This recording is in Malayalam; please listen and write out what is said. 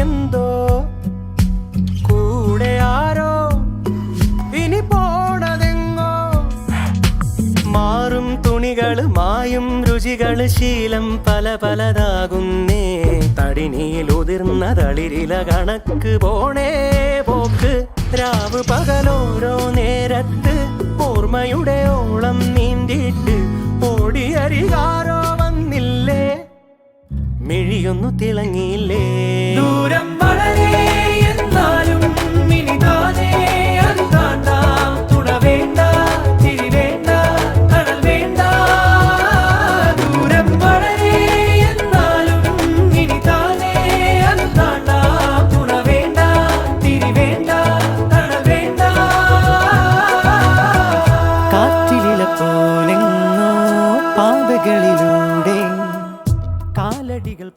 എന്തോ കൂടെ ആരോ ഇനി പോണതെങ്ങോ മാറും തുണികള് മായും രുചികള് ശീലം പല പലതാകുന്നേ തടിനീലുതിർന്ന തളിരില കണക്ക് പോണേ പോക്ക് രാവ് പകലോരോ നേരത്ത് ഓർമ്മയുടെ ഓളം നീന്തിയിട്ട് ഓടിയരികാരോ വന്നില്ലേ മിഴിയൊന്നു തിളങ്ങിയില്ലേ ദൂരം വളരെ എന്നാലും ഇനി താനേ അത് താണ്ടാം തുണ വേണ്ട തിരി വേണ്ട കടൽ വേണ്ട ദൂരം വളരെ എന്നാലും ഇനി താനേ അത് താണ്ടാം തുണ വേണ്ട തിരി വേണ്ട കടൽ വേണ്ട കാറ്റിലില പോലെങ്ങോ പാതകളിലൂടെ കാലടികൾ